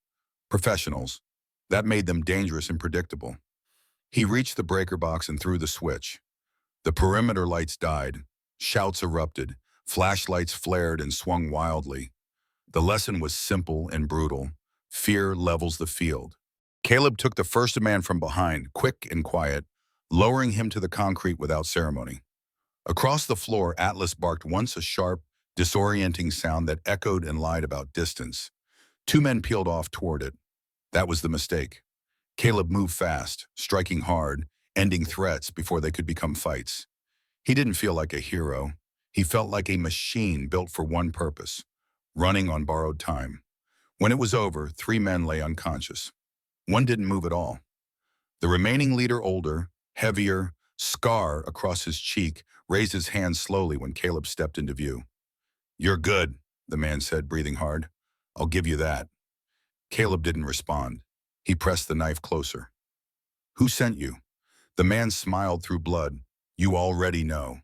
professionals. That made them dangerous and predictable. He reached the breaker box and threw the switch. The perimeter lights died. Shouts erupted. Flashlights flared and swung wildly. The lesson was simple and brutal. Fear levels the field. Caleb took the first man from behind, quick and quiet, lowering him to the concrete without ceremony. Across the floor, Atlas barked once, a sharp, disorienting sound that echoed and lied about distance. Two men peeled off toward it. That was the mistake. Caleb moved fast, striking hard, ending threats before they could become fights. He didn't feel like a hero. He felt like a machine built for one purpose, running on borrowed time. When it was over, three men lay unconscious. One didn't move at all. The remaining leader, older, heavier, scar across his cheek, raised his hand slowly when Caleb stepped into view. You're good, the man said, breathing hard. I'll give you that. Caleb didn't respond. He pressed the knife closer. Who sent you? The man smiled through blood. You already know.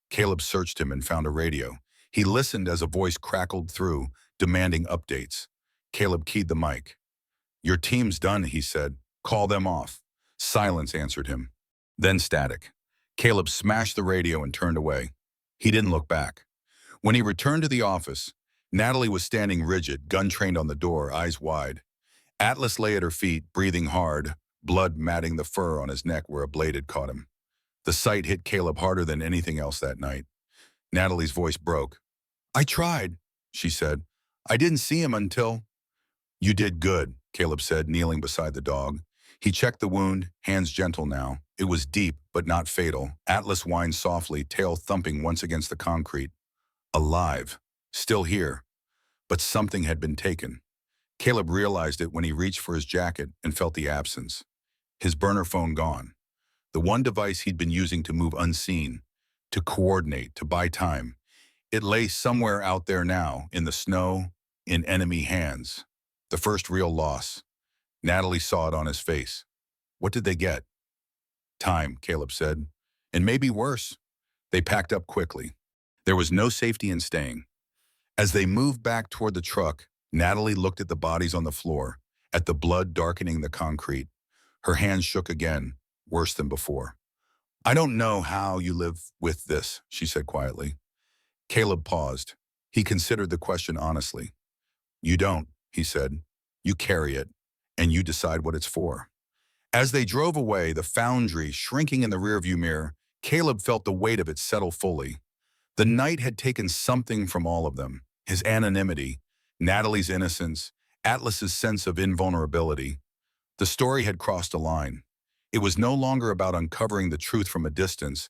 Caleb searched him and found a radio. He listened as a voice crackled through, demanding updates. Caleb keyed the mic. Your team's done, he said. Call them off. Silence answered him. Then static. Caleb smashed the radio and turned away. He didn't look back. When he returned to the office, Natalie was standing rigid, gun trained on the door, eyes wide. Atlas lay at her feet, breathing hard, blood matting the fur on his neck where a blade had caught him. The sight hit Caleb harder than anything else that night. Natalie's voice broke. I tried, she said. I didn't see him until... You did good, Caleb said, kneeling beside the dog. He checked the wound, hands gentle now. It was deep, but not fatal. Atlas whined softly, tail thumping once against the concrete. Alive. Still here. But something had been taken. Caleb realized it when he reached for his jacket and felt the absence. His burner phone gone. The one device he'd been using to move unseen, to coordinate, to buy time. It lay somewhere out there now, in the snow, in enemy hands. The first real loss. Natalie saw it on his face. What did they get? Time, Caleb said. And maybe worse. They packed up quickly. There was no safety in staying. As they moved back toward the truck, Natalie looked at the bodies on the floor, at the blood darkening the concrete. Her hands shook again, worse than before. I don't know how you live with this, she said quietly. Caleb paused. He considered the question honestly. You don't, he said. You carry it, and you decide what it's for. As they drove away, the foundry shrinking in the rearview mirror, Caleb felt the weight of it settle fully. The night had taken something from all of them. His anonymity, Natalie's innocence, Atlas's sense of invulnerability. The story had crossed a line. It was no longer about uncovering the truth from a distance.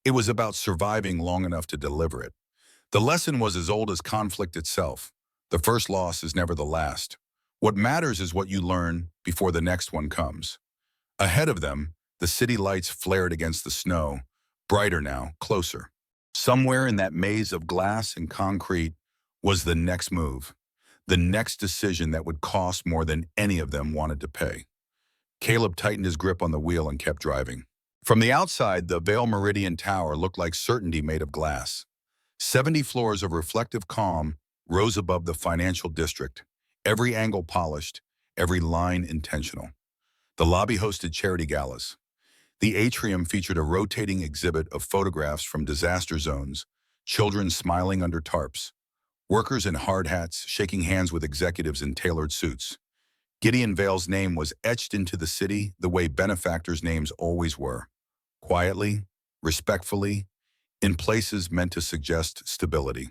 It was about surviving long enough to deliver it. The lesson was as old as conflict itself. The first loss is never the last. What matters is what you learn before the next one comes. Ahead of them, the city lights flared against the snow, brighter now, closer. Somewhere in that maze of glass and concrete was the next move, the next decision that would cost more than any of them wanted to pay. Caleb tightened his grip on the wheel and kept driving. From the outside, the Vale Meridian Tower looked like certainty made of glass. 70 floors of reflective calm rose above the financial district, every angle polished, every line intentional. The lobby hosted charity galas. The atrium featured a rotating exhibit of photographs from disaster zones, children smiling under tarps, workers in hard hats shaking hands with executives in tailored suits. Gideon Vale's name was etched into the city the way benefactors' names always were, quietly, respectfully, in places meant to suggest stability.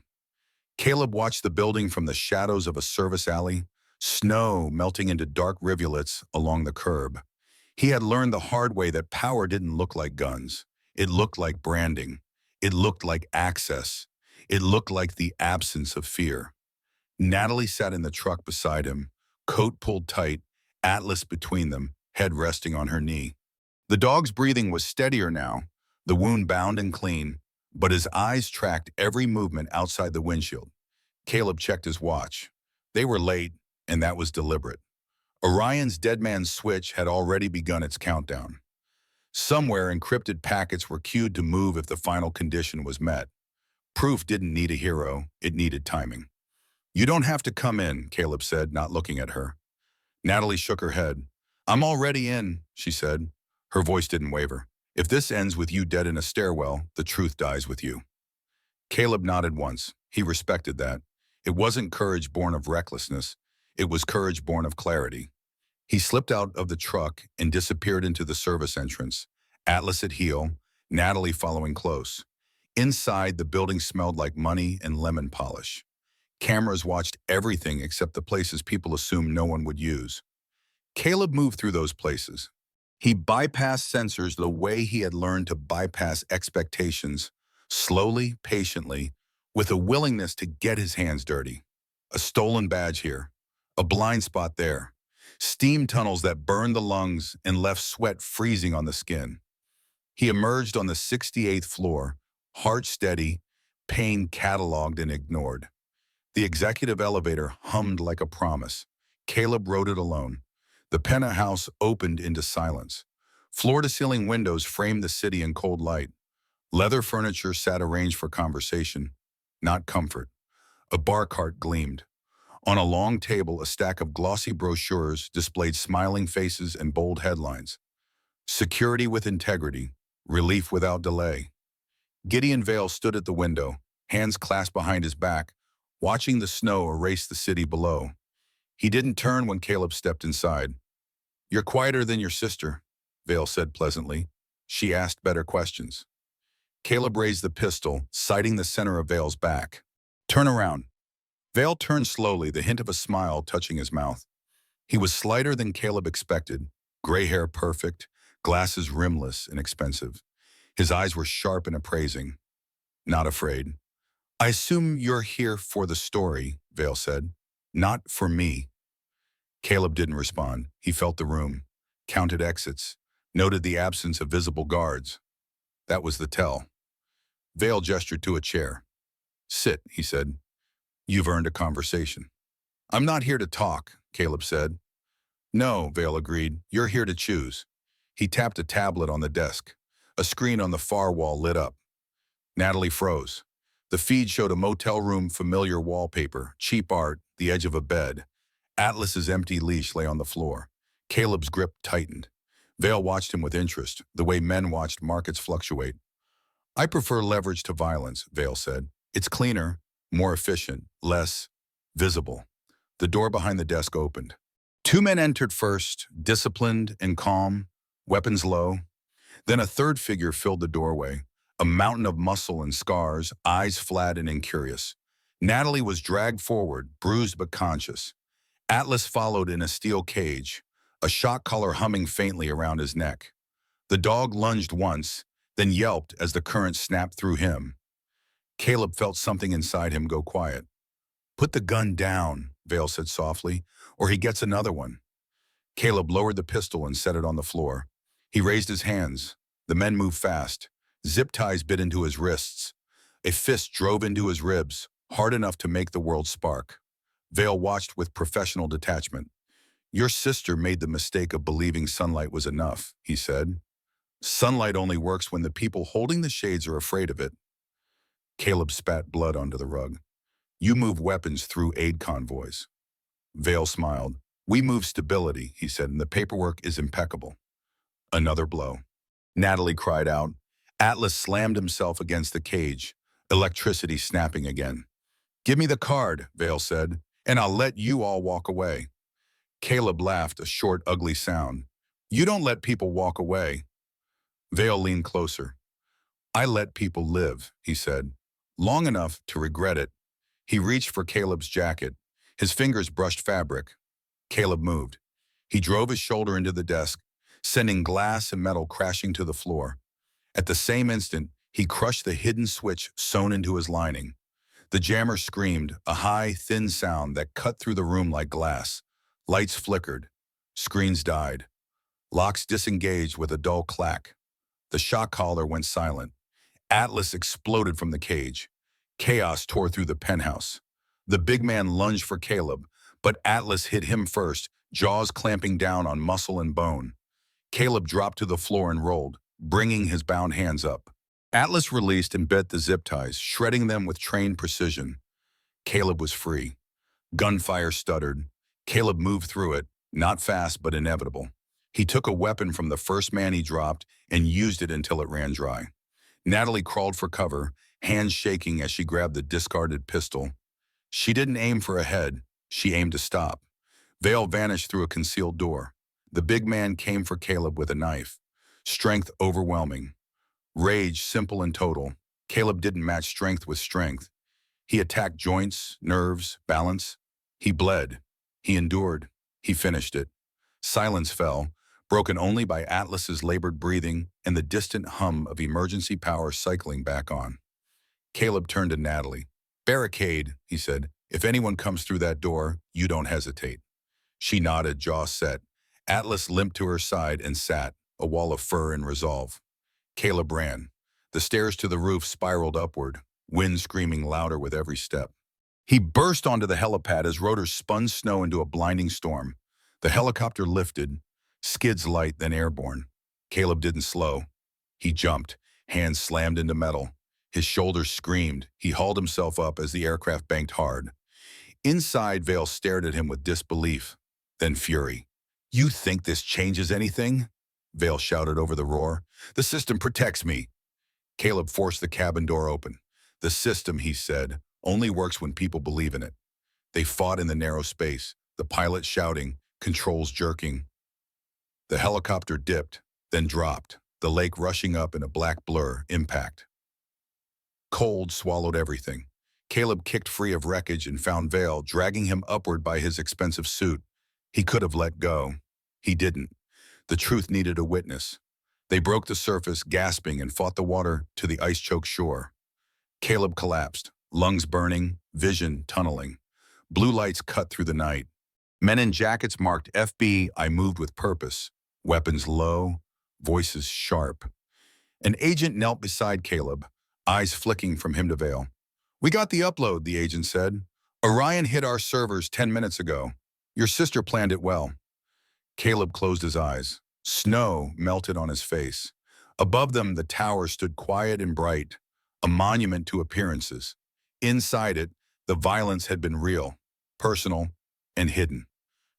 Caleb watched the building from the shadows of a service alley, snow melting into dark rivulets along the curb. He had learned the hard way that power didn't look like guns. It looked like branding. It looked like access. It looked like the absence of fear. Natalie sat in the truck beside him, coat pulled tight, Atlas between them, head resting on her knee. The dog's breathing was steadier now, the wound bound and clean, but his eyes tracked every movement outside the windshield. Caleb checked his watch. They were late, and that was deliberate. Orion's dead man's switch had already begun its countdown. Somewhere, encrypted packets were queued to move if the final condition was met. Proof didn't need a hero, it needed timing. "You don't have to come in," Caleb said, not looking at her. Natalie shook her head. "I'm already in," she said. Her voice didn't waver. "If this ends with you dead in a stairwell, the truth dies with you." Caleb nodded once. He respected that. It wasn't courage born of recklessness. It was courage born of clarity. He slipped out of the truck and disappeared into the service entrance, Atlas at heel, Natalie following close. Inside, the building smelled like money and lemon polish. Cameras watched everything except the places people assumed no one would use. Caleb moved through those places. He bypassed sensors the way he had learned to bypass expectations, slowly, patiently, with a willingness to get his hands dirty. A stolen badge here, a blind spot there, steam tunnels that burned the lungs and left sweat freezing on the skin. He emerged on the 68th floor, heart steady, pain cataloged and ignored. The executive elevator hummed like a promise. Caleb rode it alone. The penthouse opened into silence. Floor-to-ceiling windows framed the city in cold light. Leather furniture sat arranged for conversation, not comfort. A bar cart gleamed. On a long table, a stack of glossy brochures displayed smiling faces and bold headlines. "Security with integrity, relief without delay." Gideon Vale stood at the window, hands clasped behind his back, watching the snow erase the city below. He didn't turn when Caleb stepped inside. "You're quieter than your sister," Vale said pleasantly. She asked better questions. Caleb raised the pistol, sighting the center of Vale's back. "Turn around." Vale turned slowly, the hint of a smile touching his mouth. He was slighter than Caleb expected, gray hair perfect, glasses rimless and expensive. His eyes were sharp and appraising. "Not afraid." "I assume you're here for the story," Vale said. "Not for me." Caleb didn't respond. He felt the room, counted exits, noted the absence of visible guards. That was the tell. Vale gestured to a chair. "Sit," he said. "You've earned a conversation." "I'm not here to talk," Caleb said. "No," Vale agreed. "You're here to choose." He tapped a tablet on the desk. A screen on the far wall lit up. Natalie froze. The feed showed a motel room familiar wallpaper, cheap art, the edge of a bed. Atlas's empty leash lay on the floor. Caleb's grip tightened. Vale watched him with interest, the way men watched markets fluctuate. "I prefer leverage to violence," Vale said. "It's cleaner, more efficient, less visible." The door behind the desk opened. Two men entered first, disciplined and calm, weapons low. Then a third figure filled the doorway, a mountain of muscle and scars, eyes flat and incurious. Natalie was dragged forward, bruised but conscious. Atlas followed in a steel cage, a shock collar humming faintly around his neck. The dog lunged once, then yelped as the current snapped through him. Caleb felt something inside him go quiet. "Put the gun down," Vale said softly, "or he gets another one." Caleb lowered the pistol and set it on the floor. He raised his hands. The men moved fast. Zip ties bit into his wrists. A fist drove into his ribs, hard enough to make the world spark. Vale watched with professional detachment. "Your sister made the mistake of believing sunlight was enough," he said. "Sunlight only works when the people holding the shades are afraid of it." Caleb spat blood onto the rug. "You move weapons through aid convoys." Vale smiled. "We move stability," he said, "and the paperwork is impeccable." Another blow. Natalie cried out. Atlas slammed himself against the cage, electricity snapping again. "Give me the card," Vale said, "and I'll let you all walk away." Caleb laughed, a short, ugly sound. "You don't let people walk away." Vale leaned closer. "I let people live," he said, "long enough to regret it." He reached for Caleb's jacket. His fingers brushed fabric. Caleb moved. He drove his shoulder into the desk, sending glass and metal crashing to the floor. At the same instant, he crushed the hidden switch sewn into his lining. The jammer screamed, a high, thin sound that cut through the room like glass. Lights flickered. Screens died. Locks disengaged with a dull clack. The shock collar went silent. Atlas exploded from the cage. Chaos tore through the penthouse. The big man lunged for Caleb, but Atlas hit him first, jaws clamping down on muscle and bone. Caleb dropped to the floor and rolled, bringing his bound hands up. Atlas released and bent the zip ties, shredding them with trained precision. Caleb was free. Gunfire stuttered. Caleb moved through it, not fast but inevitable. He took a weapon from the first man he dropped and used it until it ran dry. Natalie crawled for cover, hands shaking as she grabbed the discarded pistol. She didn't aim for a head. She aimed to stop. Vale vanished through a concealed door. The big man came for Caleb with a knife. Strength overwhelming. Rage simple and total. Caleb didn't match strength with strength. He attacked joints, nerves, balance. He bled. He endured. He finished it. Silence fell, broken only by Atlas's labored breathing and the distant hum of emergency power cycling back on. Caleb turned to Natalie. "Barricade," he said. "If anyone comes through that door, you don't hesitate." She nodded, jaw set. Atlas limped to her side and sat, a wall of fur and resolve. Caleb ran. The stairs to the roof spiraled upward, wind screaming louder with every step. He burst onto the helipad as rotors spun snow into a blinding storm. The helicopter lifted, skids light, then airborne. Caleb didn't slow. He jumped, hands slammed into metal. His shoulders screamed. He hauled himself up as the aircraft banked hard. Inside, Vale stared at him with disbelief, then fury. "You think this changes anything?" Vale shouted over the roar. "The system protects me." Caleb forced the cabin door open. "The system," he said, "only works when people believe in it." They fought in the narrow space, the pilot shouting, controls jerking. The helicopter dipped, then dropped, the lake rushing up in a black blur, impact. Cold swallowed everything. Caleb kicked free of wreckage and found Vale, dragging him upward by his expensive suit. He could have let go. He didn't. The truth needed a witness. They broke the surface, gasping, and fought the water to the ice-choked shore. Caleb collapsed, lungs burning, vision tunneling. Blue lights cut through the night. Men in jackets marked FB, I moved with purpose. Weapons low, voices sharp. An agent knelt beside Caleb, eyes flicking from him to Vale. "We got the upload," the agent said. "Orion hit our servers 10 minutes ago. Your sister planned it well." Caleb closed his eyes. Snow melted on his face. Above them, the tower stood quiet and bright, a monument to appearances. Inside it, the violence had been real, personal, and hidden.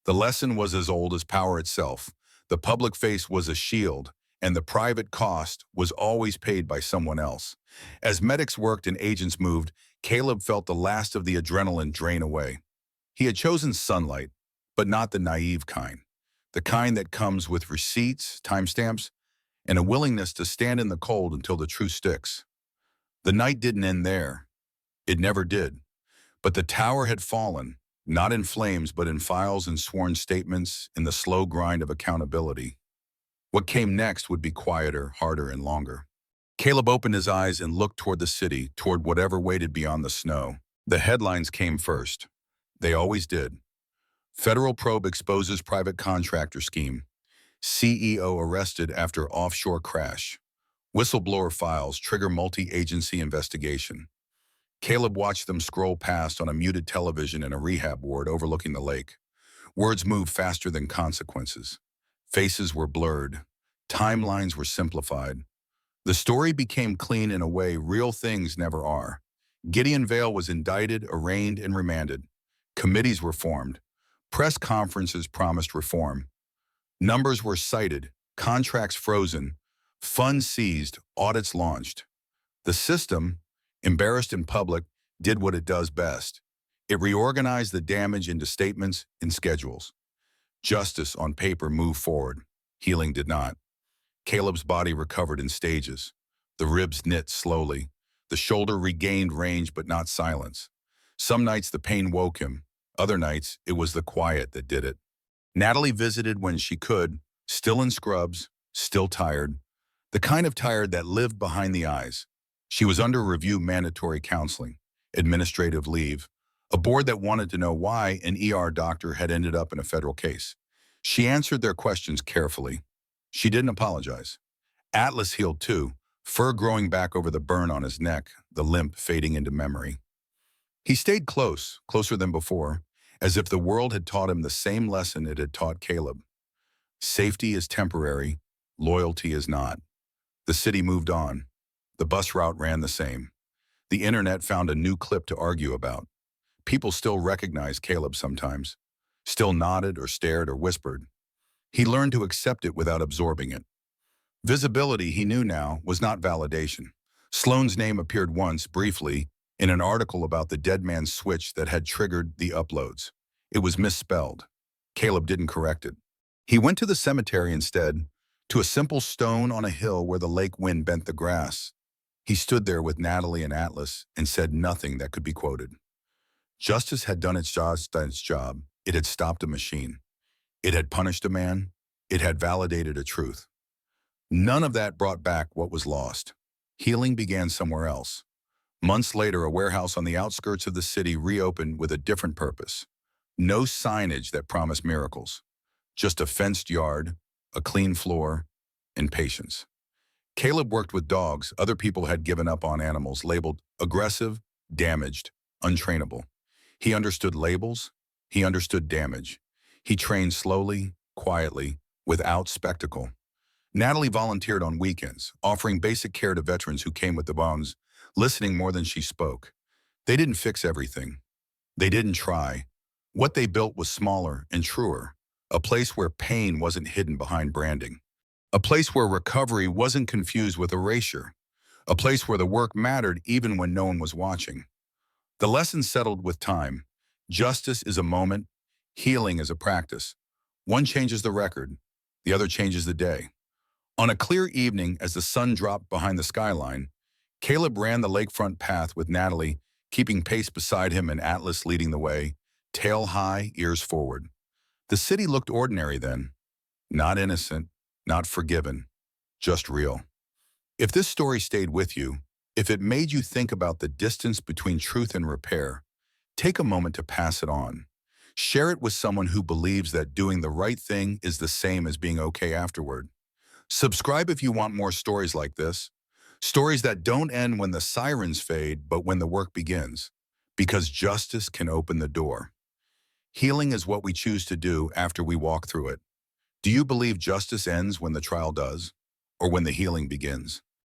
The lesson was as old as power itself. The public face was a shield, and the private cost was always paid by someone else. As medics worked and agents moved, Caleb felt the last of the adrenaline drain away. He had chosen sunlight, but not the naive kind. The kind that comes with receipts, timestamps, and a willingness to stand in the cold until the truth sticks. The night didn't end there. It never did. But the tower had fallen, not in flames, but in files and sworn statements, in the slow grind of accountability. What came next would be quieter, harder, and longer. Caleb opened his eyes and looked toward the city, toward whatever waited beyond the snow. The headlines came first. They always did. Federal probe exposes private contractor scheme. CEO arrested after offshore crash. Whistleblower files trigger multi-agency investigation. Caleb watched them scroll past on a muted television in a rehab ward overlooking the lake. Words moved faster than consequences. Faces were blurred. Timelines were simplified. The story became clean in a way real things never are. Gideon Vale was indicted, arraigned, and remanded. Committees were formed. Press conferences promised reform. Numbers were cited, contracts frozen, funds seized, audits launched. The system, embarrassed in public, did what it does best. It reorganized the damage into statements and schedules. Justice on paper moved forward. Healing did not. Caleb's body recovered in stages. The ribs knit slowly. The shoulder regained range but not silence. Some nights the pain woke him. Other nights it was the quiet that did it. Natalie visited when she could, still in scrubs, still tired. The kind of tired that lived behind the eyes. She was under review mandatory counseling, administrative leave, a board that wanted to know why an ER doctor had ended up in a federal case. She answered their questions carefully. She didn't apologize. Atlas healed too, fur growing back over the burn on his neck, the limp fading into memory. He stayed close, closer than before, as if the world had taught him the same lesson it had taught Caleb. Safety is temporary, loyalty is not. The city moved on. The bus route ran the same. The internet found a new clip to argue about. People still recognized Caleb sometimes, still nodded or stared or whispered. He learned to accept it without absorbing it. Visibility, he knew now, was not validation. Sloane's name appeared once, briefly, in an article about the dead man's switch that had triggered the uploads. It was misspelled. Caleb didn't correct it. He went to the cemetery instead, to a simple stone on a hill where the lake wind bent the grass. He stood there with Natalie and Atlas and said nothing that could be quoted. Justice had done its job. It had stopped a machine. It had punished a man. It had validated a truth. None of that brought back what was lost. Healing began somewhere else. Months later, a warehouse on the outskirts of the city reopened with a different purpose. No signage that promised miracles. Just a fenced yard, a clean floor, and patience. Caleb worked with dogs other people had given up on, animals labeled aggressive, damaged, untrainable. He understood labels. He understood damage. He trained slowly, quietly, without spectacle. Natalie volunteered on weekends, offering basic care to veterans who came with the bones, listening more than she spoke. They didn't fix everything. They didn't try. What they built was smaller and truer, a place where pain wasn't hidden behind branding, a place where recovery wasn't confused with erasure, a place where the work mattered even when no one was watching. The lesson settled with time. Justice is a moment, healing is a practice. One changes the record, the other changes the day. On a clear evening, as the sun dropped behind the skyline, Caleb ran the lakefront path with Natalie, keeping pace beside him and Atlas leading the way, tail high, ears forward. The city looked ordinary then. Not innocent, not forgiven, just real. If this story stayed with you, if it made you think about the distance between truth and repair, take a moment to pass it on. Share it with someone who believes that doing the right thing is the same as being okay afterward. Subscribe if you want more stories like this. Stories that don't end when the sirens fade, but when the work begins. Because justice can open the door. Healing is what we choose to do after we walk through it. Do you believe justice ends when the trial does, or when the healing begins?